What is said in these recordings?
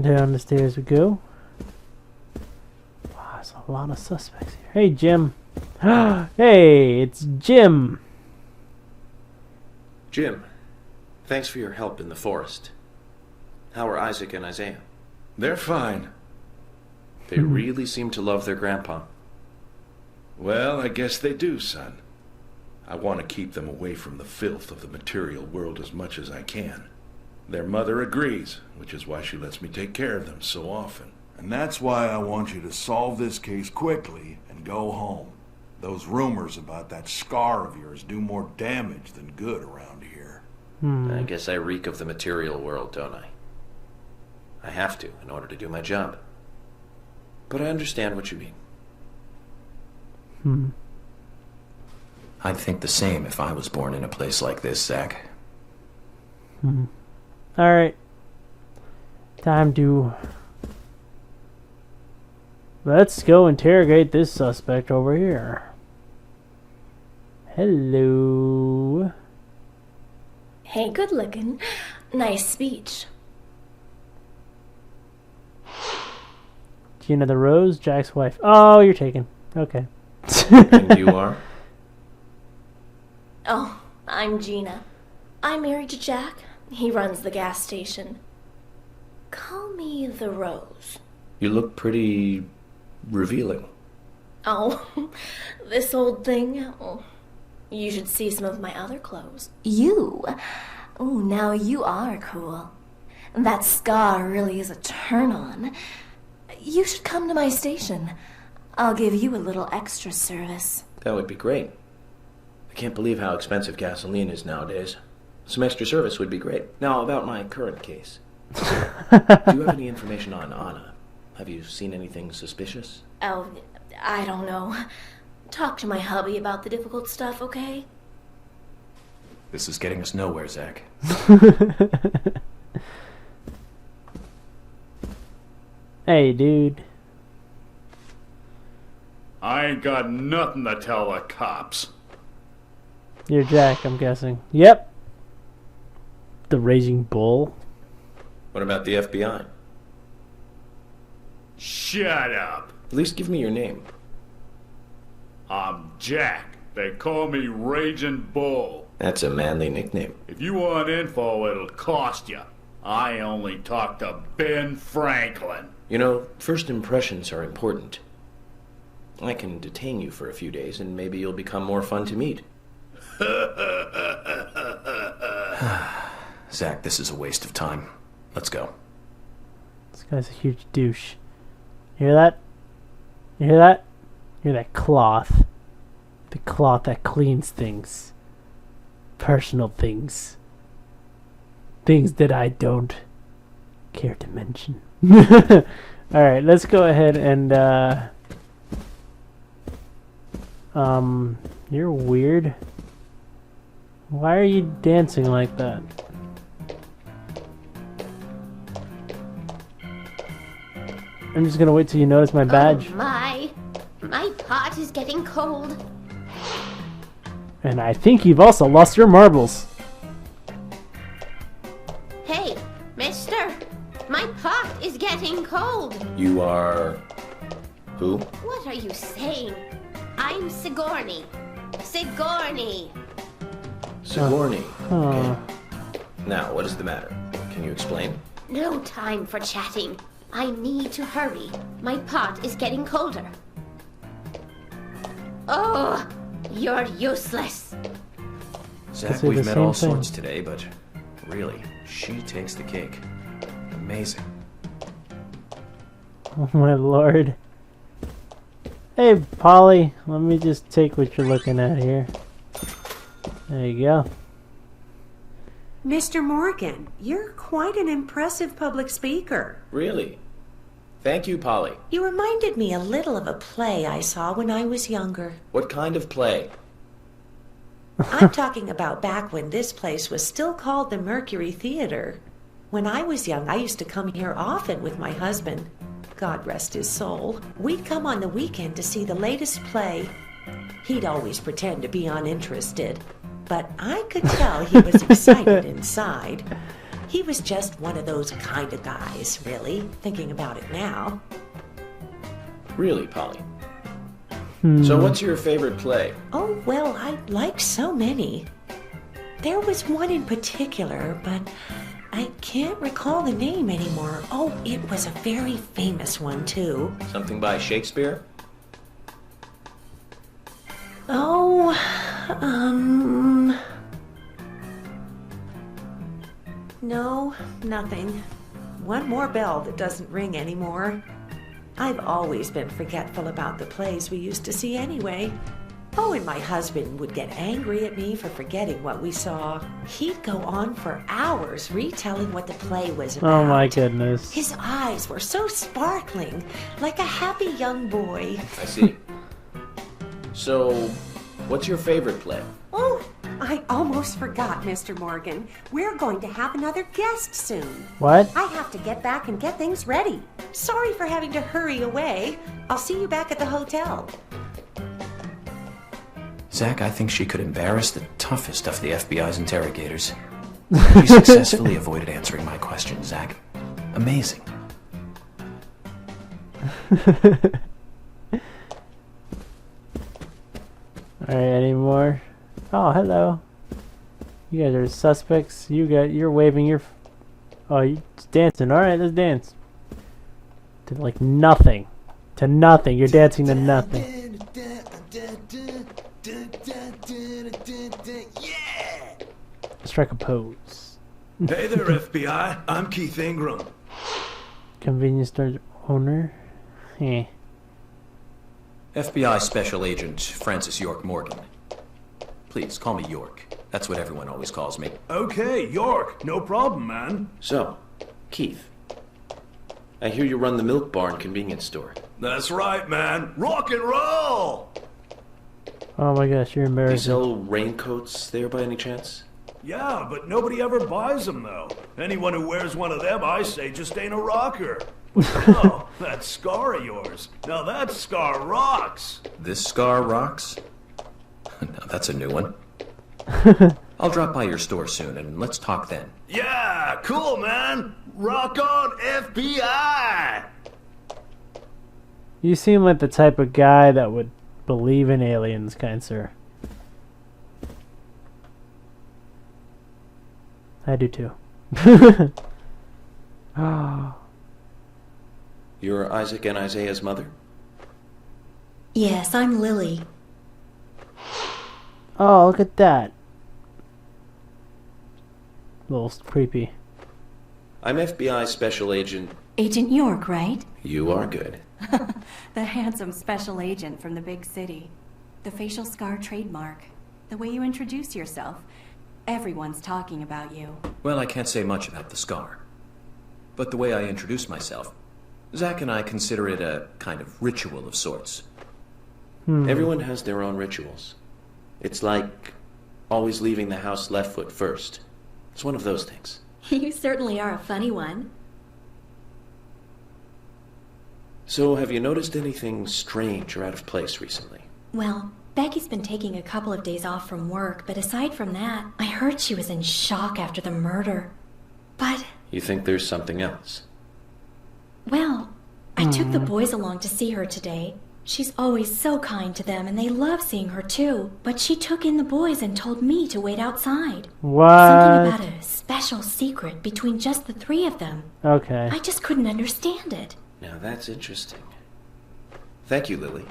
Down the stairs we go. Wow, there's a lot of suspects here. Hey, Jim. Hey, it's Jim. Jim, thanks for your help in the forest. How are Isaac and Isaiah? They're fine. They really seem to love their grandpa. Well, I guess they do, son. I want to keep them away from the filth of the material world as much as I can. Their mother agrees, which is why she lets me take care of them so often. And that's why I want you to solve this case quickly and go home. Those rumors about that scar of yours do more damage than good around here. I guess I reek of the material world, don't I? I have to, in order to do my job. But I understand what you mean. I'd think the same if I was born in a place like this, Zach. Alright. Time to... Let's go interrogate this suspect over here. Hello. Hey, good looking. Nice speech. Gina the Rose, Jack's wife. Oh, you're taken. Okay. And you are? Oh, I'm Gina. I'm married to Jack. He runs the gas station. Call me the Rose. You look pretty... revealing. Oh, this old thing. Oh, you should see some of my other clothes. You? Oh, now you are cool. That scar really is a turn-on. You should come to my station. I'll give you a little extra service. That would be great. I can't believe how expensive gasoline is nowadays. Some extra service would be great. Now, about my current case. Do you have any information on Anna? Have you seen anything suspicious? Oh, I don't know. Talk to my hubby about the difficult stuff, okay? This is getting us nowhere, Zach. Hey, dude. I ain't got nothing to tell the cops. You're Jack, I'm guessing. Yep. The Raging Bull. What about the FBI? Shut up. At least give me your name. I'm Jack. They call me Raging Bull. That's a manly nickname. If you want info, it'll cost you. I only talk to Ben Franklin. You know, first impressions are important. I can detain you for a few days, and maybe you'll become more fun to meet. Zach, this is a waste of time. Let's go. This guy's a huge douche. You hear that? You hear that? You hear that cloth? The cloth that cleans things. Personal things. Things that I don't care to mention. Alright, let's go ahead and you're weird. Why are you dancing like that? I'm just gonna wait till you notice my badge. Oh my pot is getting cold. And I think you've also lost your marbles. Hey, mister, my pot is getting cold. You are... who? What are you saying? I'm Sigourney. Sigourney. Sigourney. Oh. Okay. Now, what is the matter? Can you explain? No time for chatting. I need to hurry. My pot is getting colder. Oh, you're useless. Zach, say we've the met same all thing. sorts today, but really, she takes the cake. Amazing. Oh my lord. Hey, Polly, let me just take what you're looking at here. There you go. Mr. Morgan, you're quite an impressive public speaker. Really? Thank you, Polly. You reminded me a little of a play I saw when I was younger. What kind of play? I'm talking about back when this place was still called the Mercury Theatre. When I was young, I used to come here often with my husband. God rest his soul. We'd come on the weekend to see the latest play. He'd always pretend to be uninterested, but I could tell he was excited inside. He was just one of those kind of guys, really, thinking about it now. Really, Polly? So what's your favorite play? Oh, well, I like so many. There was one in particular, but I can't recall the name anymore. Oh, it was a very famous one, too. Something by Shakespeare? Oh, no, nothing. One more bell that doesn't ring anymore. I've always been forgetful about the plays we used to see anyway. Oh, and my husband would get angry at me for forgetting what we saw. He'd go on for hours retelling what the play was about. Oh my goodness. His eyes were so sparkling, like a happy young boy. I see. So, what's your favorite play? Oh, I almost forgot, Mr. Morgan. We're going to have another guest soon. What? I have to get back and get things ready. Sorry for having to hurry away. I'll see you back at the hotel. Zach, I think she could embarrass the toughest of the FBI's interrogators. You successfully avoided answering my question, Zach. Amazing. Alright, any more? Oh, hello. You guys are suspects. You're waving your... Oh, you're dancing. Alright, let's dance. To like nothing. To nothing. You're dancing to nothing. Strike a pose. Hey there, FBI. I'm Keith Ingram. Convenience store owner? Eh. FBI Special Agent Francis York Morgan. Please, call me York. That's what everyone always calls me. Okay, York. No problem, man. So, Keith, I hear you run the Milk Barn convenience store. That's right, man. Rock and roll! Oh my gosh, you're Do you embarrassing. sell raincoats there by any chance? Yeah, but nobody ever buys them, though. Anyone who wears one of them, I say, just ain't a rocker. Oh, that scar of yours. Now that scar rocks. This scar rocks? Now that's a new one. I'll drop by your store soon and let's talk then. Yeah, cool, man. Rock on, FBI! You seem like the type of guy that would believe in aliens, kind sir. I do too. Oh. You're Isaac and Isaiah's mother? Yes, I'm Lily. Oh, look at that. A little creepy. I'm FBI Special Agent... Agent York, right? You are good. The handsome special agent from the big city. The facial scar trademark. The way you introduce yourself. Everyone's talking about you. Well, I can't say much about the scar. But the way I introduce myself, Zach and I consider it a kind of ritual of sorts. Everyone has their own rituals. It's like always leaving the house left foot first. It's one of those things. You certainly are a funny one. So, have you noticed anything strange or out of place recently? Well, Becky's been taking a couple of days off from work, but aside from that, I heard she was in shock after the murder. But... You think there's something else? Well, I took the boys along to see her today. She's always so kind to them, and they love seeing her too. But she took in the boys and told me to wait outside. What? Something about a special secret between just the three of them. Okay. I just couldn't understand it. Now that's interesting. Thank you, Lily.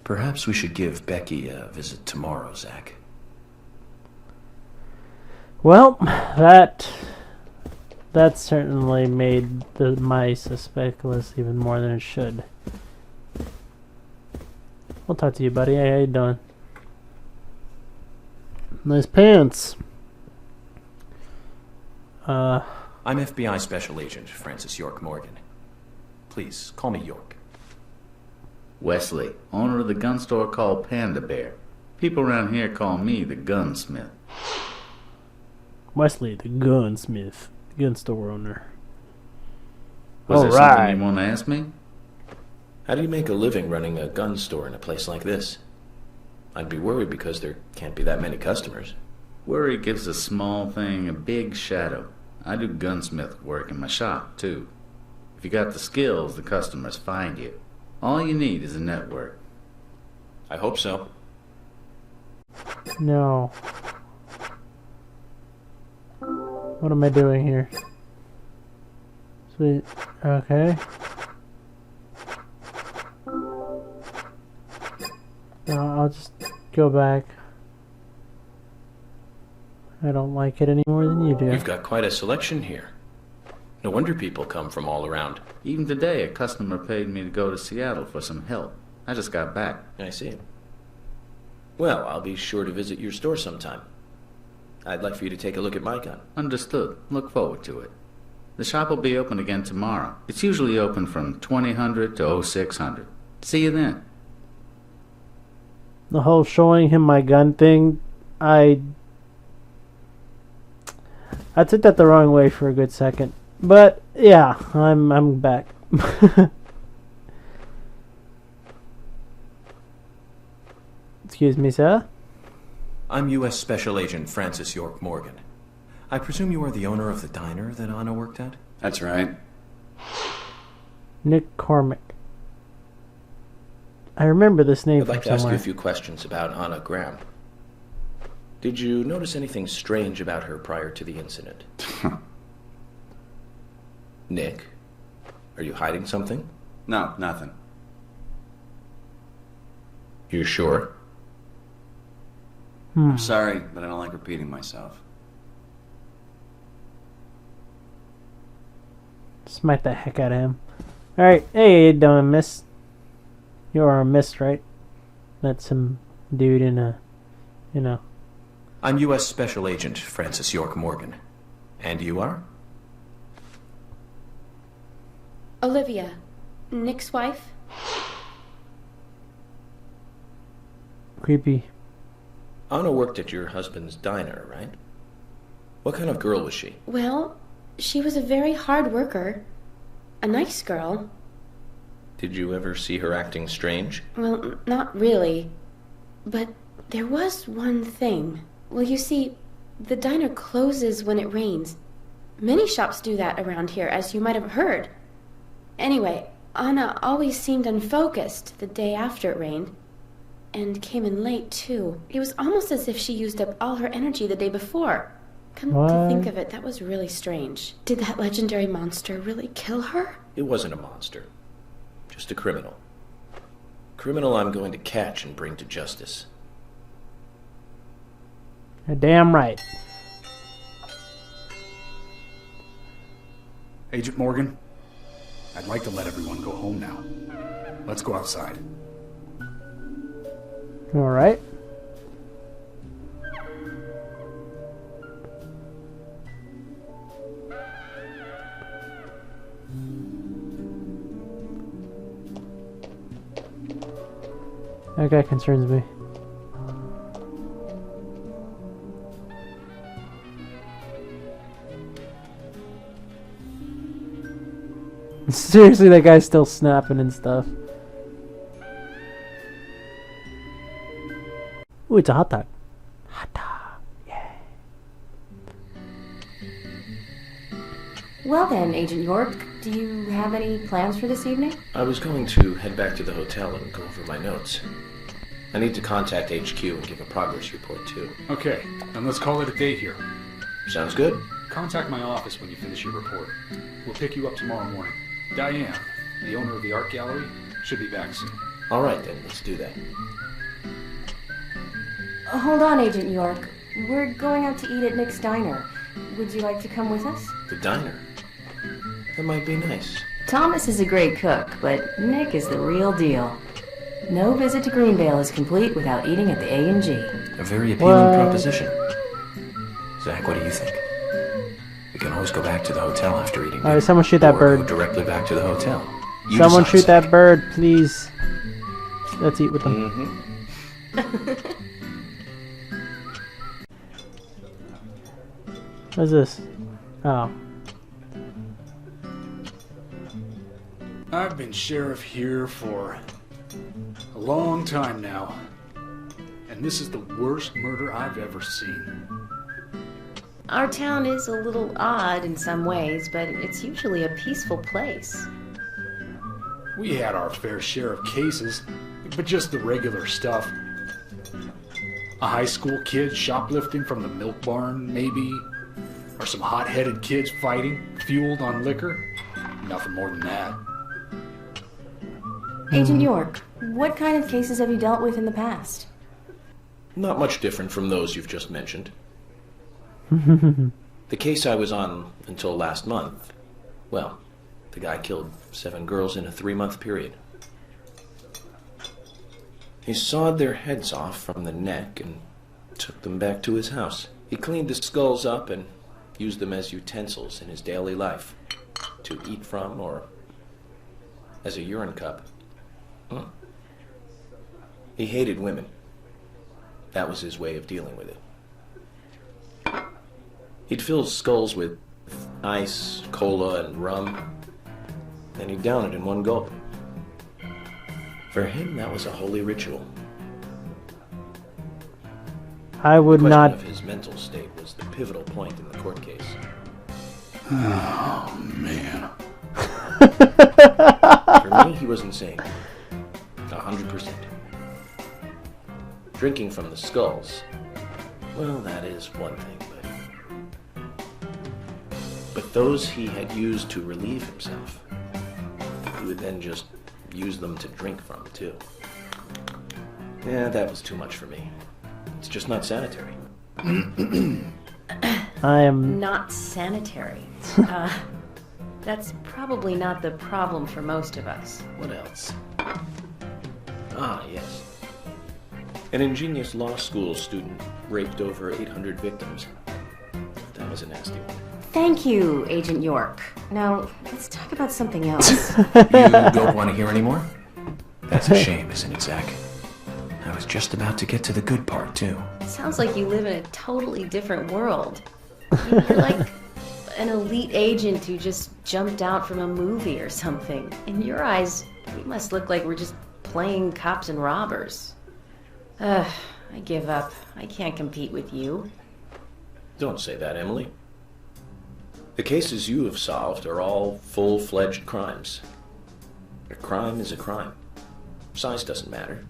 Perhaps we should give Becky a visit tomorrow, Zach. Well, that certainly made my suspect list even more than it should. I'll talk to you, buddy. Hey, how you doing? Nice pants. I'm FBI Special Agent Francis York Morgan. Please, call me York. Wesley, owner of the gun store called Panda Bear. People around here call me the gunsmith. Wesley, the gunsmith, the gun store owner. Was there something you want to ask me? How do you make a living running a gun store in a place like this? I'd be worried because there can't be that many customers. Worry gives a small thing a big shadow. I do gunsmith work in my shop, too. If you got the skills, the customers find you. All you need is a network. I hope so. No. What am I doing here? Sweet. Okay. I'll just go back. I don't like it any more than you do. You've got quite a selection here. No wonder people come from all around. Even today, a customer paid me to go to Seattle for some help. I just got back. I see. Well, I'll be sure to visit your store sometime. I'd like for you to take a look at my gun. Understood. Look forward to it. The shop will be open again tomorrow. It's usually open from 2000 to 0600. See you then. The whole showing him my gun thing, I took that the wrong way for a good second. But yeah, I'm back. Excuse me, sir. I'm U.S. Special Agent Francis York Morgan. I presume you are the owner of the diner that Anna worked at? That's right. Nick Cormac. I remember this name I'd from like to ask somewhere. you a few questions about Anna Graham. Did you notice anything strange about her prior to the incident? Nick, are you hiding something? No, nothing. You're sure? I'm sorry, but I don't like repeating myself. Smite the heck out of him. Alright, hey, you doing, miss? You're a miss, right? That's some dude in a, you know. I'm U.S. Special Agent Francis York Morgan. And you are? Olivia, Nick's wife. Creepy. Anna worked at your husband's diner, right? What kind of girl was she? Well, she was a very hard worker. A nice girl. Did you ever see her acting strange? Well, not really. But there was one thing. Well, you see, the diner closes when it rains. Many shops do that around here, as you might have heard. Anyway, Anna always seemed unfocused the day after it rained. And came in late, too. It was almost as if she used up all her energy the day before. Come to think of it, that was really strange. Did that legendary monster really kill her? It wasn't a monster. Just a criminal. Criminal I'm going to catch and bring to justice. You're damn right. Agent Morgan, I'd like to let everyone go home now. Let's go outside. Alright. That guy concerns me. Seriously, that guy's still snapping and stuff. Ooh, it's a hot dog. Hot dog, yeah. Well then, Agent York, do you have any plans for this evening? I was going to head back to the hotel and go over my notes. I need to contact HQ and give a progress report, too. Okay, then let's call it a day here. Sounds good. Contact my office when you finish your report. We'll pick you up tomorrow morning. Diane, the owner of the art gallery, should be back soon. All right, then. Let's do that. Hold on, Agent York. We're going out to eat at Nick's Diner. Would you like to come with us? The diner? That might be nice. Thomas is a great cook, but Nick is the real deal. No visit to Greenvale is complete without eating at the A&G. A very appealing proposition. Zach, what do you think? We can always go back to the hotel after eating. Alright, someone shoot that bird. Go directly back to the hotel. You Someone decide, shoot Zach. that bird, please. Let's eat with them. What's this? Oh. I've been sheriff here for a long time now, and this is the worst murder I've ever seen. Our town is a little odd in some ways, but it's usually a peaceful place. We had our fair share of cases, but just the regular stuff. A high school kid shoplifting from the milk barn, maybe? Or some hot-headed kids fighting, fueled on liquor? Nothing more than that. Agent York, what kind of cases have you dealt with in the past? Not much different from those you've just mentioned. The case I was on until last month, well, the guy killed 7 girls in a 3-month period. He sawed their heads off from the neck and took them back to his house. He cleaned the skulls up and used them as utensils in his daily life, to eat from or as a urine cup. He hated women. That was his way of dealing with it. He'd fill skulls with ice, cola, and rum, then he'd down it in one gulp. For him, that was a holy ritual. I would The not. question of his mental state was the pivotal point in the court case. Oh, man. For me, he was insane. 100%. Drinking from the skulls, well, that is one thing, but those he had used to relieve himself, he would then just use them to drink from, too. Yeah, that was too much for me. It's just not sanitary. I am Not sanitary. That's probably not the problem for most of us. What else? Ah, yes. An ingenious law school student raped over 800 victims. That was a nasty one. Thank you, Agent York. Now, let's talk about something else. You don't want to hear anymore? That's a shame, isn't it, Zach? I was just about to get to the good part, too. Sounds like you live in a totally different world. You're like an elite agent who just jumped out from a movie or something. In your eyes, we must look like we're just playing cops and robbers. I give up. I can't compete with you. Don't say that, Emily. The cases you have solved are all full-fledged crimes. A crime is a crime. Size doesn't matter.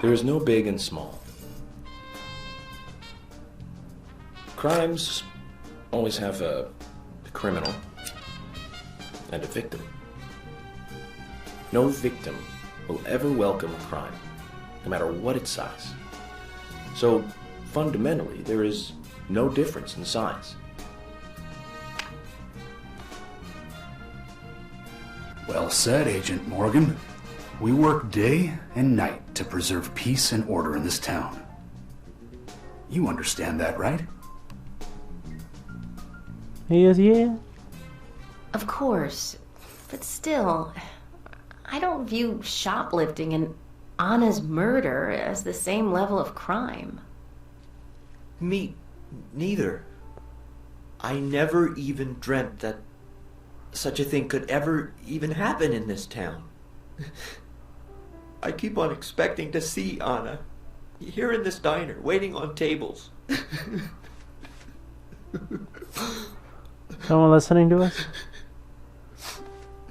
There is no big and small. Crimes always have a criminal and a victim. No victim will ever welcome a crime, no matter what its size. So, fundamentally, there is no difference in size. Well said, Agent Morgan. We work day and night to preserve peace and order in this town. You understand that, right? Yes, yeah. Of course. But still, I don't view shoplifting and Anna's murder as the same level of crime. Me neither. I never even dreamt that such a thing could ever even happen in this town. I keep on expecting to see Anna here in this diner, waiting on tables. Someone listening to us?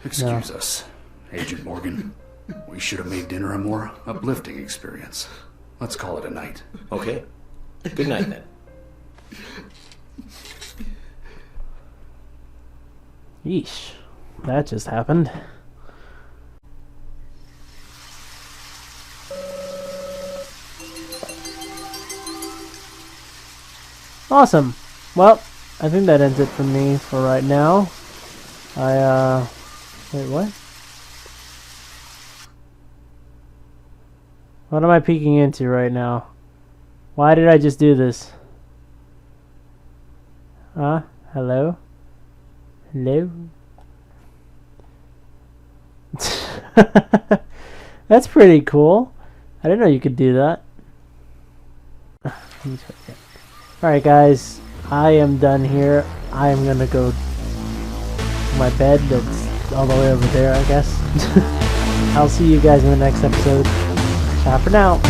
Excuse us, Agent Morgan. We should have made dinner a more uplifting experience. Let's call it a night. Okay. Good night, then. Yeesh. That just happened. Awesome. Well, I think that ends it for me for right now. Wait, what? What am I peeking into right now? Why did I just do this? Huh? Hello? Hello? That's pretty cool. I didn't know you could do that. Alright guys, I am done here. I am gonna go to my bed that's all the way over there, I guess. I'll see you guys in the next episode. Ciao for now.